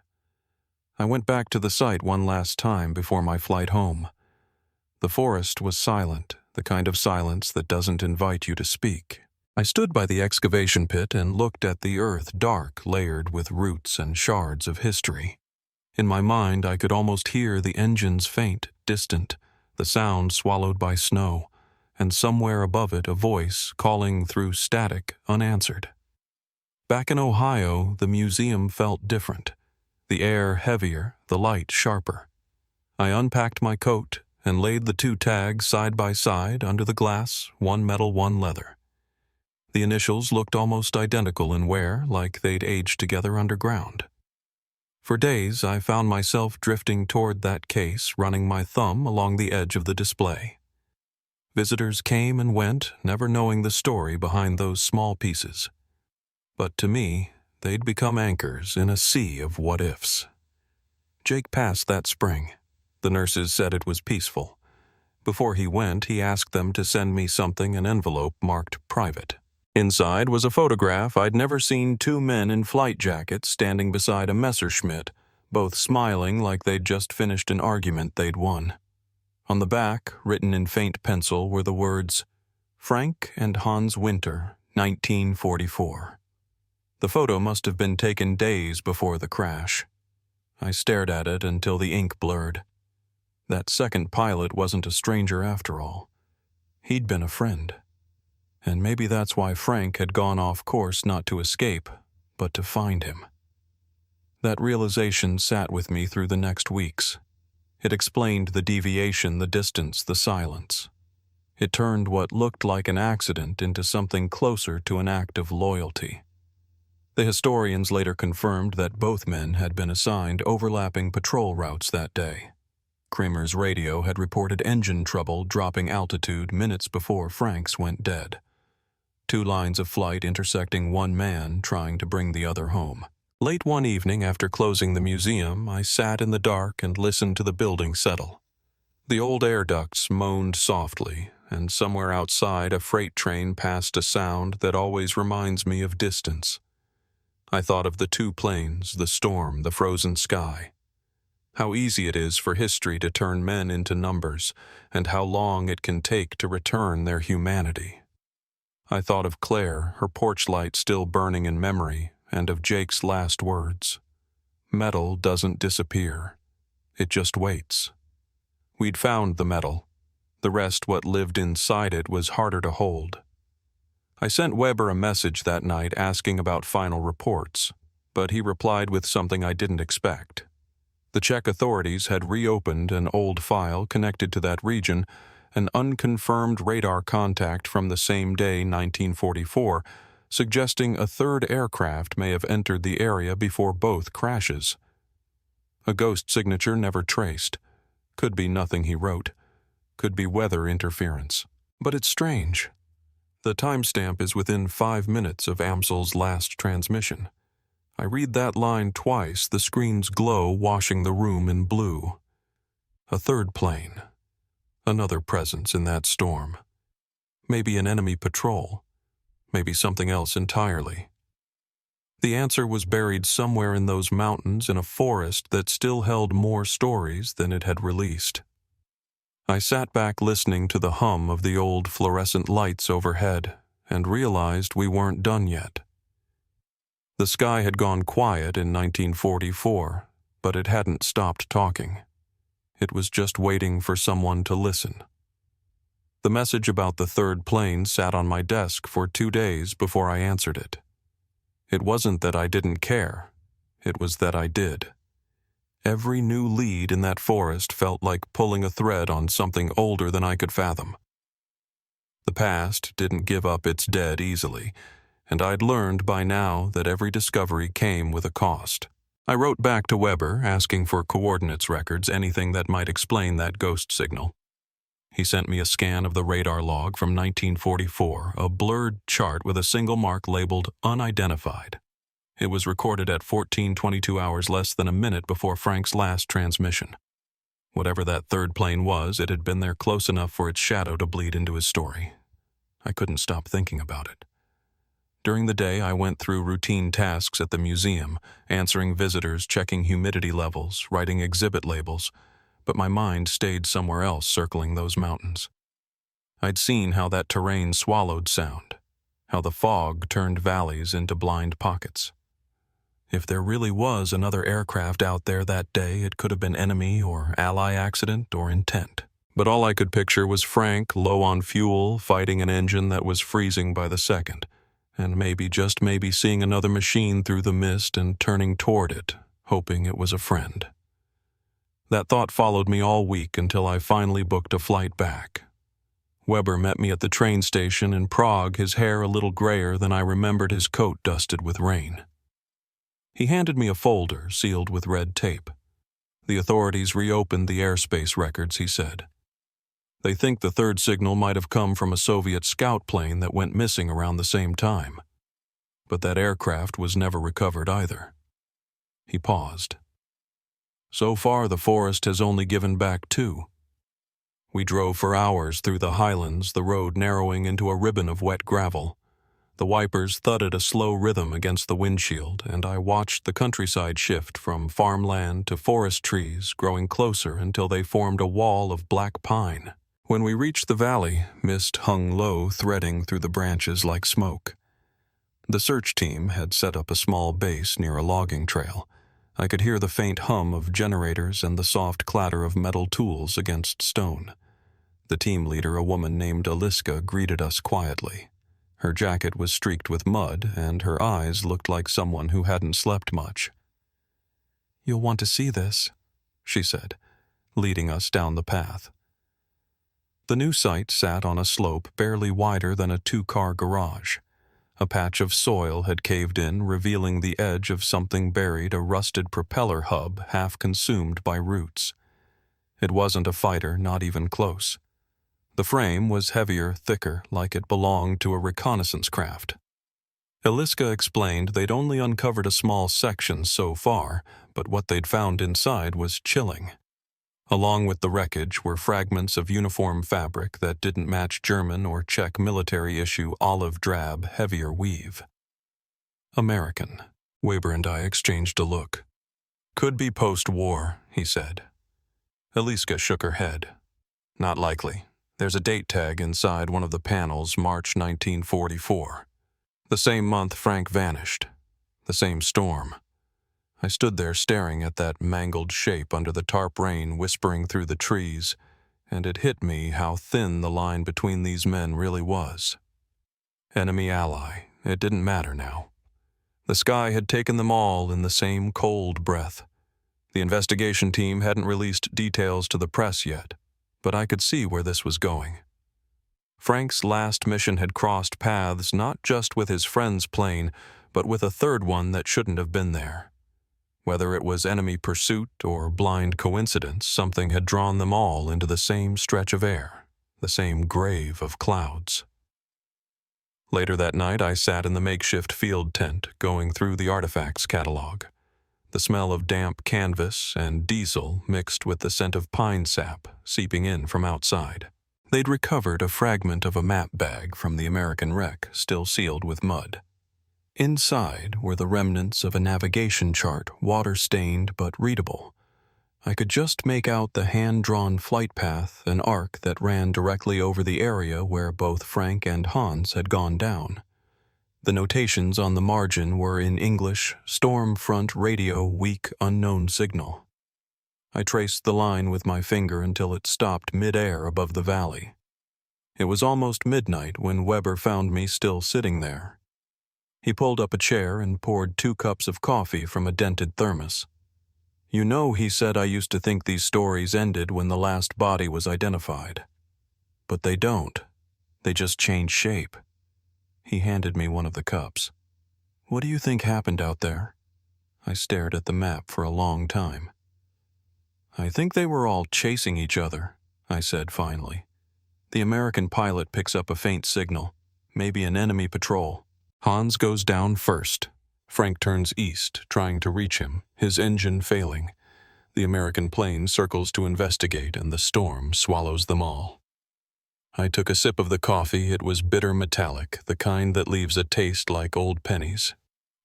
I went back to the site one last time before my flight home. The forest was silent, the kind of silence that doesn't invite you to speak. I stood by the excavation pit and looked at the earth, dark, layered with roots and shards of history. In my mind, I could almost hear the engines faint, distant, the sound swallowed by snow, and somewhere above it a voice calling through static, unanswered. Back in Ohio, the museum felt different. The air heavier, the light sharper. I unpacked my coat and laid the 2 tags side by side under the glass, 1 metal, 1 leather. The initials looked almost identical in wear, like they'd aged together underground. For days, I found myself drifting toward that case, running my thumb along the edge of the display. Visitors came and went, never knowing the story behind those small pieces. But to me, they'd become anchors in a sea of what-ifs. Jake passed that spring. The nurses said it was peaceful. Before he went, he asked them to send me something in an envelope marked private. Inside was a photograph I'd never seen two men in flight jackets standing beside a Messerschmitt, both smiling like they'd just finished an argument they'd won. On the back, written in faint pencil, were the words, Frank and Hans Winter, 1944. The photo must have been taken days before the crash. I stared at it until the ink blurred. That second pilot wasn't a stranger after all. He'd been a friend. And maybe that's why Frank had gone off course not to escape, but to find him. That realization sat with me through the next weeks. It explained the deviation, the distance, the silence. It turned what looked like an accident into something closer to an act of loyalty. The historians later confirmed that both men had been assigned overlapping patrol routes that day. Kramer's radio had reported engine trouble dropping altitude minutes before Frank's went dead. Two lines of flight intersecting one man trying to bring the other home. Late one evening after closing the museum, I sat in the dark and listened to the building settle. The old air ducts moaned softly, and somewhere outside a freight train passed a sound that always reminds me of distance. I thought of the two planes, the storm, the frozen sky. How easy it is for history to turn men into numbers, and how long it can take to return their humanity. I thought of Claire, her porch light still burning in memory, and of Jake's last words. Metal doesn't disappear. It just waits. We'd found the metal. The rest, what lived inside it, was harder to hold. I sent Weber a message that night asking about final reports, but he replied with something I didn't expect. The Czech authorities had reopened an old file connected to that region, an unconfirmed radar contact from the same day, 1944, suggesting a third aircraft may have entered the area before both crashes. A ghost signature never traced. Could be nothing he wrote. Could be weather interference. But it's strange. The timestamp is within 5 minutes of Amsel's last transmission. I read that line twice, the screen's glow washing the room in blue. A third plane. Another presence in that storm. Maybe an enemy patrol. Maybe something else entirely. The answer was buried somewhere in those mountains in a forest that still held more stories than it had released. I sat back listening to the hum of the old fluorescent lights overhead and realized we weren't done yet. The sky had gone quiet in 1944, but it hadn't stopped talking. It was just waiting for someone to listen. The message about the third plane sat on my desk for 2 days before I answered it. It wasn't that I didn't care. It was that I did. Every new lead in that forest felt like pulling a thread on something older than I could fathom. The past didn't give up its dead easily, and I'd learned by now that every discovery came with a cost. I wrote back to Weber asking for coordinates records, anything that might explain that ghost signal. He sent me a scan of the radar log from 1944, a blurred chart with a single mark labeled unidentified. It was recorded at 14:22 hours, less than a minute before Frank's last transmission. Whatever that third plane was, it had been there close enough for its shadow to bleed into his story. I couldn't stop thinking about it. During the day, I went through routine tasks at the museum, answering visitors, checking humidity levels, writing exhibit labels, but my mind stayed somewhere else circling those mountains. I'd seen how that terrain swallowed sound, how the fog turned valleys into blind pockets. If there really was another aircraft out there that day, it could have been enemy or ally accident or intent. But all I could picture was Frank, low on fuel, fighting an engine that was freezing by the second, and maybe, just maybe, seeing another machine through the mist and turning toward it, hoping it was a friend. That thought followed me all week until I finally booked a flight back. Weber met me at the train station in Prague, his hair a little grayer than I remembered, his coat dusted with rain. He handed me a folder sealed with red tape. The authorities reopened the airspace records, he said. They think the third signal might have come from a Soviet scout plane that went missing around the same time. But that aircraft was never recovered either. He paused. So far, the forest has only given back 2. We drove for hours through the highlands, the road narrowing into a ribbon of wet gravel. The wipers thudded a slow rhythm against the windshield, and I watched the countryside shift from farmland to forest trees, growing closer until they formed a wall of black pine. When we reached the valley, mist hung low, threading through the branches like smoke. The search team had set up a small base near a logging trail. I could hear the faint hum of generators and the soft clatter of metal tools against stone. The team leader, a woman named Aliska, greeted us quietly. Her jacket was streaked with mud, and her eyes looked like someone who hadn't slept much. "You'll want to see this," she said, leading us down the path. The new site sat on a slope barely wider than a 2-car garage. A patch of soil had caved in, revealing the edge of something buried, a rusted propeller hub half consumed by roots. It wasn't a fighter, not even close. The frame was heavier, thicker, like it belonged to a reconnaissance craft. Eliska explained they'd only uncovered a small section so far, but what they'd found inside was chilling. Along with the wreckage were fragments of uniform fabric that didn't match German or Czech military-issue olive drab, heavier weave. American. Weber and I exchanged a look. "Could be post-war," he said. Eliska shook her head. "Not likely. There's a date tag inside one of the panels, March 1944. The same month Frank vanished. The same storm." I stood there staring at that mangled shape under the tarp rain whispering through the trees, and it hit me how thin the line between these men really was. Enemy-ally, it didn't matter now. The sky had taken them all in the same cold breath. The investigation team hadn't released details to the press yet, but I could see where this was going. Frank's last mission had crossed paths not just with his friend's plane, but with a third one that shouldn't have been there. Whether it was enemy pursuit or blind coincidence, something had drawn them all into the same stretch of air, the same grave of clouds. Later that night, I sat in the makeshift field tent, going through the artifacts catalog. The smell of damp canvas and diesel mixed with the scent of pine sap seeping in from outside. They'd recovered a fragment of a map bag from the American wreck, still sealed with mud. Inside were the remnants of a navigation chart, water-stained but readable. I could just make out the hand-drawn flight path, an arc that ran directly over the area where both Frank and Hans had gone down. The notations on the margin were in English, storm front radio, weak, unknown signal. I traced the line with my finger until it stopped mid-air above the valley. It was almost midnight when Weber found me still sitting there. He pulled up a chair and poured 2 cups of coffee from a dented thermos. "You know," he said, "I used to think these stories ended when the last body was identified. But they don't. They just change shape." He handed me one of the cups. "What do you think happened out there?" I stared at the map for a long time. "I think they were all chasing each other," I said finally. "The American pilot picks up a faint signal, maybe an enemy patrol. Hans goes down first. Frank turns east, trying to reach him, his engine failing. The American plane circles to investigate, and the storm swallows them all." I took a sip of the coffee. It was bitter metallic, the kind that leaves a taste like old pennies.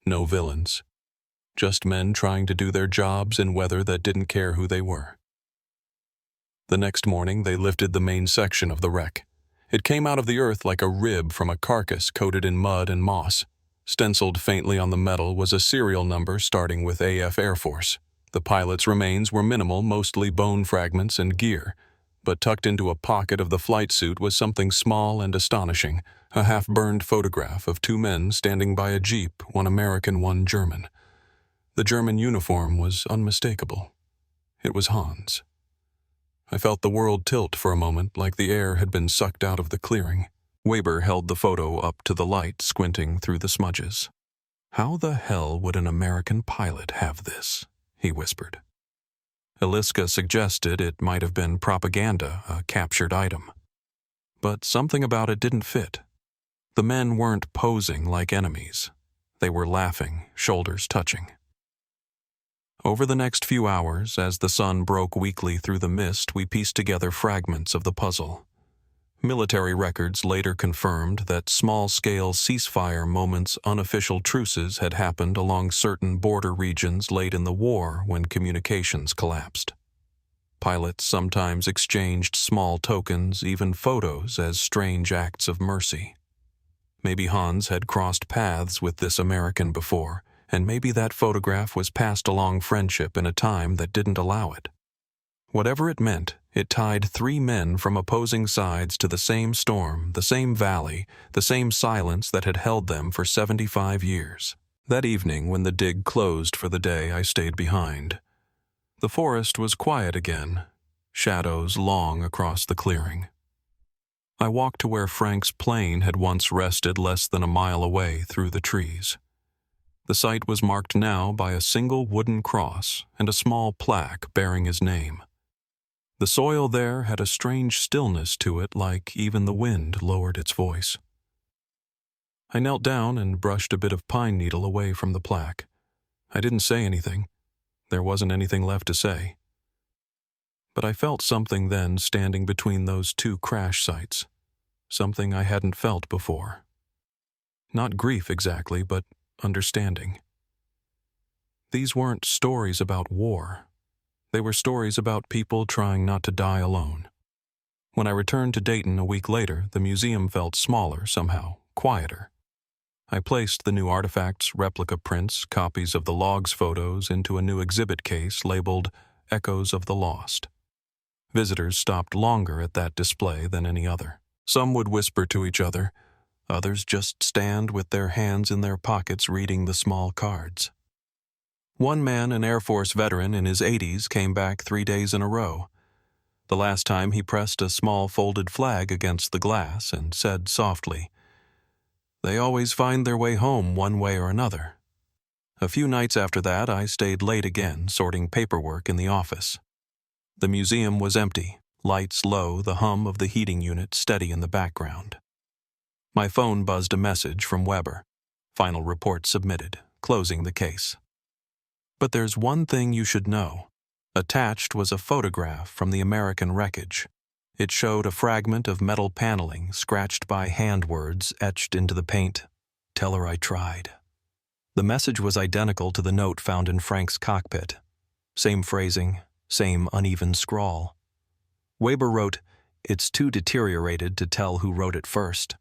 No villains. Just men trying to do their jobs in weather that didn't care who they were. The next morning, they lifted the main section of the wreck. It came out of the earth like a rib from a carcass coated in mud and moss. Stenciled faintly on the metal was a serial number starting with AF Air Force. The pilot's remains were minimal, mostly bone fragments and gear, but tucked into a pocket of the flight suit was something small and astonishing, a half-burned photograph of 2 men standing by a jeep, one American, one German. The German uniform was unmistakable. It was Hans. I felt the world tilt for a moment, like the air had been sucked out of the clearing. Weber held the photo up to the light, squinting through the smudges. "How the hell would an American pilot have this?" he whispered. Eliska suggested it might have been propaganda, a captured item. But something about it didn't fit. The men weren't posing like enemies. They were laughing, shoulders touching. Over the next few hours, as the sun broke weakly through the mist, we pieced together fragments of the puzzle. Military records later confirmed that small-scale ceasefire moments, unofficial truces had happened along certain border regions late in the war when communications collapsed. Pilots sometimes exchanged small tokens, even photos, as strange acts of mercy. Maybe Hans had crossed paths with this American before, and maybe that photograph was passed along friendship in a time that didn't allow it. Whatever it meant, it tied 3 men from opposing sides to the same storm, the same valley, the same silence that had held them for 75 years. That evening, when the dig closed for the day, I stayed behind. The forest was quiet again, shadows long across the clearing. I walked to where Frank's plane had once rested less than a mile away through the trees. The site was marked now by a single wooden cross and a small plaque bearing his name. The soil there had a strange stillness to it, like even the wind lowered its voice. I knelt down and brushed a bit of pine needle away from the plaque. I didn't say anything. There wasn't anything left to say. But I felt something then standing between those 2 crash sites, something I hadn't felt before. Not grief exactly, but understanding. These weren't stories about war. They were stories about people trying not to die alone. When I returned to Dayton a week later, the museum felt smaller somehow, quieter. I placed the new artifacts, replica prints, copies of the logs photos into a new exhibit case labeled Echoes of the Lost. Visitors stopped longer at that display than any other. Some would whisper to each other, others just stand with their hands in their pockets reading the small cards. One man, an Air Force veteran in his 80s, came back 3 days in a row. The last time he pressed a small folded flag against the glass and said softly, "They always find their way home one way or another." A few nights after that, I stayed late again, sorting paperwork in the office. The museum was empty, lights low, the hum of the heating unit steady in the background. My phone buzzed a message from Weber. Final report submitted, closing the case. But there's one thing you should know. Attached was a photograph from the American wreckage. It showed a fragment of metal paneling scratched by hand words etched into the paint. "Tell her I tried." The message was identical to the note found in Frank's cockpit. Same phrasing, same uneven scrawl. Weber wrote, "It's too deteriorated to tell who wrote it first."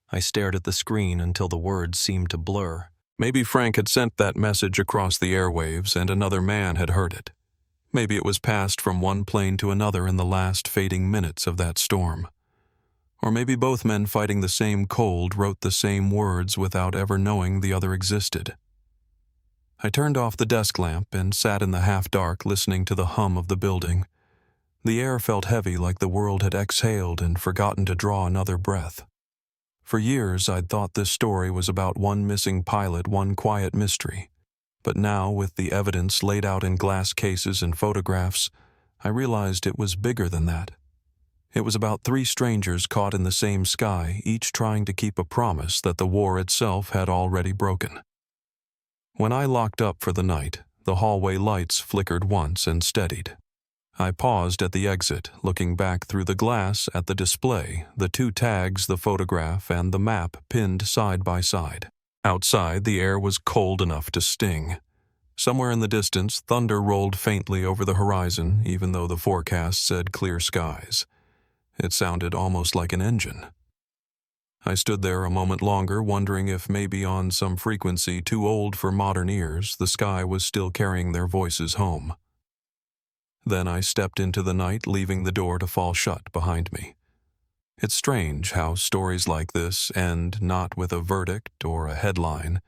I stared at the screen until the words seemed to blur. Maybe Frank had sent that message across the airwaves and another man had heard it. Maybe it was passed from one plane to another in the last fading minutes of that storm. Or maybe both men fighting the same cold wrote the same words without ever knowing the other existed. I turned off the desk lamp and sat in the half-dark listening to the hum of the building. The air felt heavy, like the world had exhaled and forgotten to draw another breath. For years, I'd thought this story was about one missing pilot, one quiet mystery. But now, with the evidence laid out in glass cases and photographs, I realized it was bigger than that. It was about 3 strangers caught in the same sky, each trying to keep a promise that the war itself had already broken. When I locked up for the night, the hallway lights flickered once and steadied. I paused at the exit, looking back through the glass at the display, the 2 tags, the photograph, and the map pinned side by side. Outside, the air was cold enough to sting. Somewhere in the distance, thunder rolled faintly over the horizon, even though the forecast said clear skies. It sounded almost like an engine. I stood there a moment longer, wondering if maybe on some frequency too old for modern ears, the sky was still carrying their voices home. Then I stepped into the night, leaving the door to fall shut behind me. It's strange how stories like this end not with a verdict or a headline,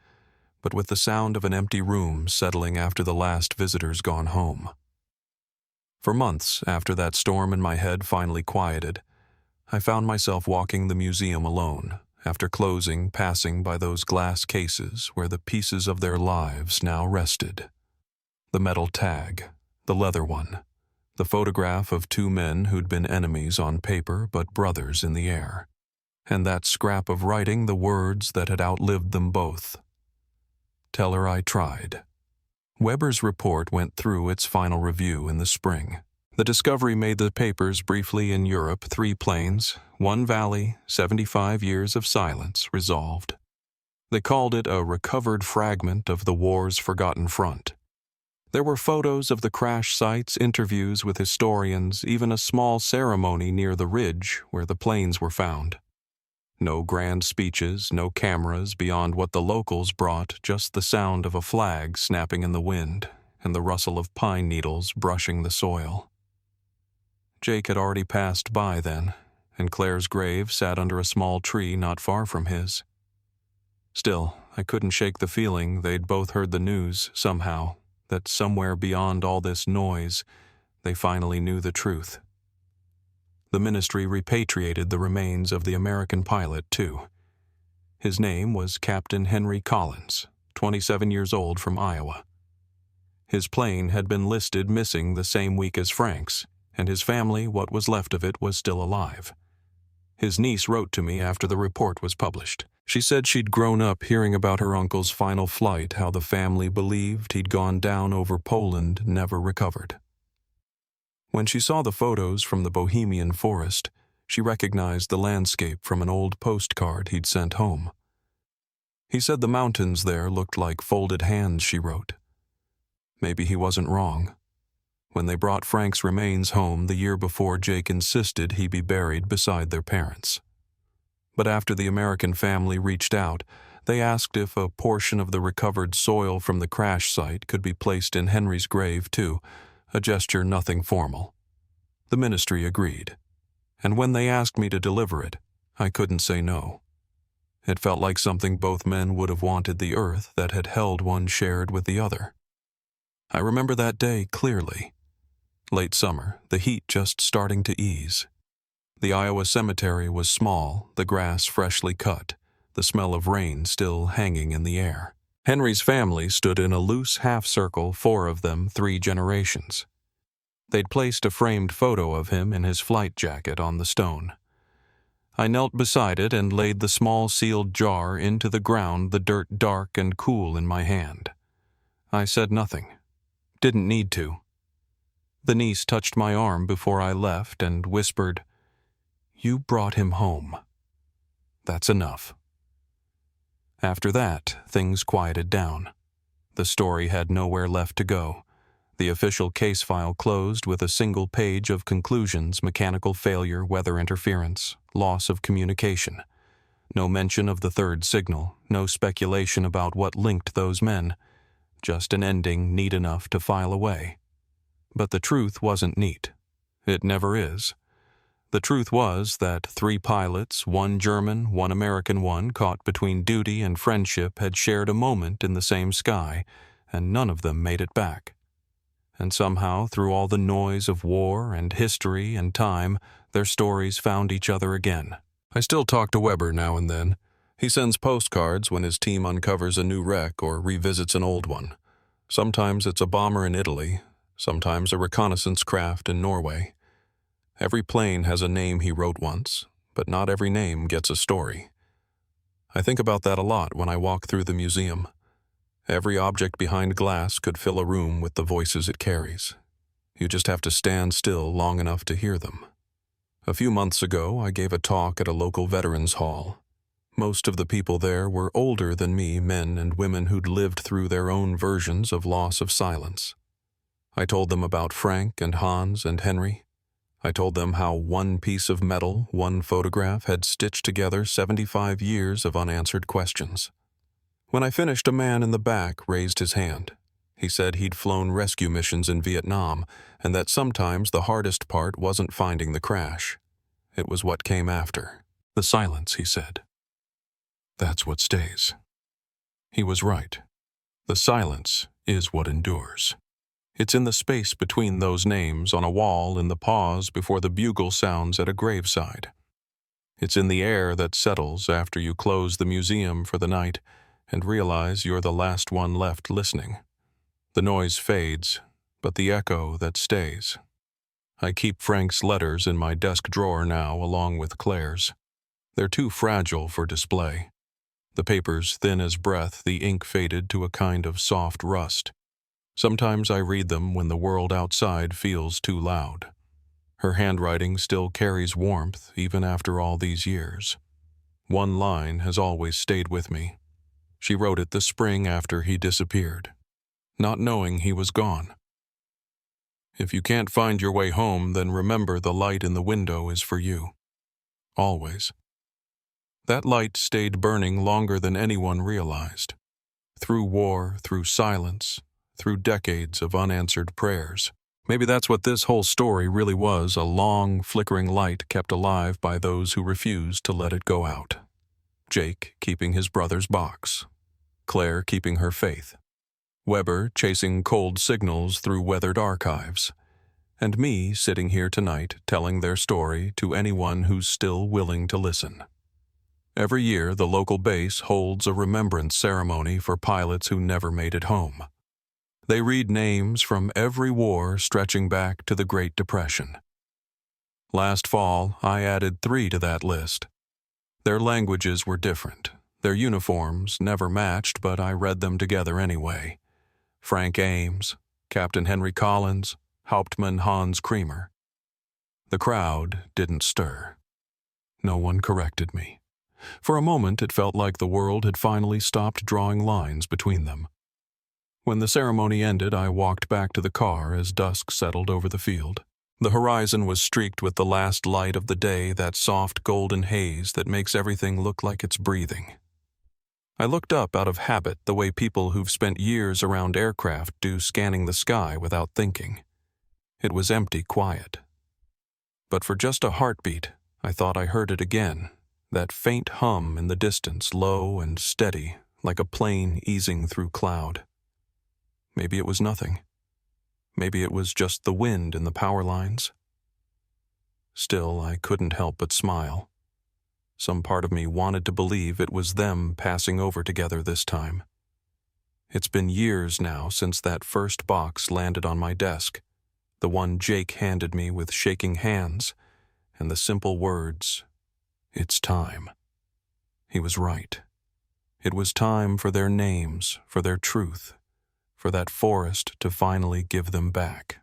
but with the sound of an empty room settling after the last visitor's gone home. For months after that storm in my head finally quieted, I found myself walking the museum alone, after closing, passing by those glass cases where the pieces of their lives now rested. The metal tag, the leather one, the photograph of two men who'd been enemies on paper but brothers in the air, and that scrap of writing the words that had outlived them both. Tell her I tried. Weber's report went through its final review in the spring. The discovery made the papers briefly in Europe. 3 planes, 1 valley, 75 years of silence resolved. They called it a recovered fragment of the war's forgotten front. There were photos of the crash sites, interviews with historians, even a small ceremony near the ridge where the planes were found. No grand speeches, no cameras beyond what the locals brought, just the sound of a flag snapping in the wind and the rustle of pine needles brushing the soil. Jake had already passed by then, and Claire's grave sat under a small tree not far from his. Still, I couldn't shake the feeling they'd both heard the news somehow, that somewhere beyond all this noise, they finally knew the truth. The ministry repatriated the remains of the American pilot, too. His name was Captain Henry Collins, 27 years old, from Iowa. His plane had been listed missing the same week as Frank's, and his family, what was left of it, was still alive. His niece wrote to me after the report was published. She said she'd grown up hearing about her uncle's final flight, how the family believed he'd gone down over Poland, never recovered. When she saw the photos from the Bohemian forest, she recognized the landscape from an old postcard he'd sent home. He said the mountains there looked like folded hands, she wrote. Maybe he wasn't wrong. When they brought Frank's remains home the year before, Jake insisted he be buried beside their parents. But after the American family reached out, they asked if a portion of the recovered soil from the crash site could be placed in Henry's grave too, a gesture nothing formal. The ministry agreed, and when they asked me to deliver it, I couldn't say no. It felt like something both men would have wanted the earth that had held one shared with the other. I remember that day clearly. Late summer, the heat just starting to ease. The Iowa cemetery was small, the grass freshly cut, the smell of rain still hanging in the air. Henry's family stood in a loose half-circle, 4 of them, 3 generations. They'd placed a framed photo of him in his flight jacket on the stone. I knelt beside it and laid the small sealed jar into the ground, the dirt dark and cool in my hand. I said nothing. Didn't need to. The niece touched my arm before I left and whispered, "You brought him home. That's enough." After that, things quieted down. The story had nowhere left to go. The official case file closed with a single page of conclusions: mechanical failure, weather interference, loss of communication. No mention of the third signal, no speculation about what linked those men. Just an ending neat enough to file away. But the truth wasn't neat. It never is. The truth was that 3 pilots, 1 German, 1 American one, caught between duty and friendship, had shared a moment in the same sky, and none of them made it back. And somehow, through all the noise of war and history and time, their stories found each other again. I still talk to Weber now and then. He sends postcards when his team uncovers a new wreck or revisits an old one. Sometimes it's a bomber in Italy, sometimes a reconnaissance craft in Norway. Every plane has a name he wrote once, but not every name gets a story. I think about that a lot when I walk through the museum. Every object behind glass could fill a room with the voices it carries. You just have to stand still long enough to hear them. A few months ago, I gave a talk at a local veterans hall. Most of the people there were older than me, men and women who'd lived through their own versions of loss of silence. I told them about Frank and Hans and Henry. I told them how 1 piece of metal, 1 photograph, had stitched together 75 years of unanswered questions. When I finished, a man in the back raised his hand. He said he'd flown rescue missions in Vietnam, and that sometimes the hardest part wasn't finding the crash. It was what came after. The silence, he said. That's what stays. He was right. The silence is what endures. It's in the space between those names, on a wall, in the pause before the bugle sounds at a graveside. It's in the air that settles after you close the museum for the night and realize you're the last one left listening. The noise fades, but the echo that stays. I keep Frank's letters in my desk drawer now along with Claire's. They're too fragile for display. The paper's thin as breath, the ink faded to a kind of soft rust. Sometimes I read them when the world outside feels too loud. Her handwriting still carries warmth even after all these years. One line has always stayed with me. She wrote it the spring after he disappeared, not knowing he was gone. If you can't find your way home, then remember the light in the window is for you. Always. That light stayed burning longer than anyone realized. Through war, through silence, through decades of unanswered prayers. Maybe that's what this whole story really was, a long, flickering light kept alive by those who refused to let it go out. Jake keeping his brother's box. Claire keeping her faith. Weber chasing cold signals through weathered archives. And me sitting here tonight telling their story to anyone who's still willing to listen. Every year, the local base holds a remembrance ceremony for pilots who never made it home. They read names from every war stretching back to the Great Depression. Last fall, I added 3 to that list. Their languages were different. Their uniforms never matched, but I read them together anyway. Frank Ames, Captain Henry Collins, Hauptmann Hans Kremer. The crowd didn't stir. No one corrected me. For a moment, it felt like the world had finally stopped drawing lines between them. When the ceremony ended, I walked back to the car as dusk settled over the field. The horizon was streaked with the last light of the day, that soft golden haze that makes everything look like it's breathing. I looked up out of habit, the way people who've spent years around aircraft do, scanning the sky without thinking. It was empty quiet. But for just a heartbeat, I thought I heard it again, that faint hum in the distance, low and steady, like a plane easing through cloud. Maybe it was nothing. Maybe it was just the wind in the power lines. Still, I couldn't help but smile. Some part of me wanted to believe it was them passing over together this time. It's been years now since that first box landed on my desk, the one Jake handed me with shaking hands, and the simple words, "It's time." He was right. It was time for their names, for their truth, for that forest to finally give them back.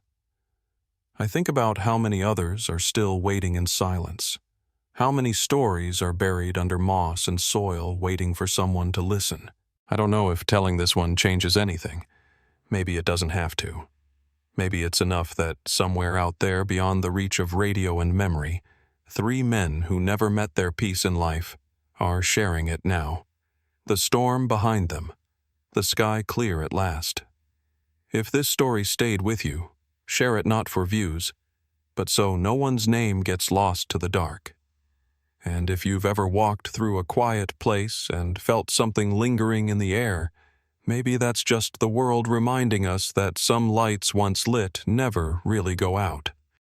I think about how many others are still waiting in silence. How many stories are buried under moss and soil waiting for someone to listen. I don't know if telling this one changes anything. Maybe it doesn't have to. Maybe it's enough that somewhere out there beyond the reach of radio and memory, 3 men who never met their peace in life are sharing it now. The storm behind them, the sky clear at last. If this story stayed with you, share it not for views, but so no one's name gets lost to the dark. And if you've ever walked through a quiet place and felt something lingering in the air, maybe that's just the world reminding us that some lights once lit never really go out.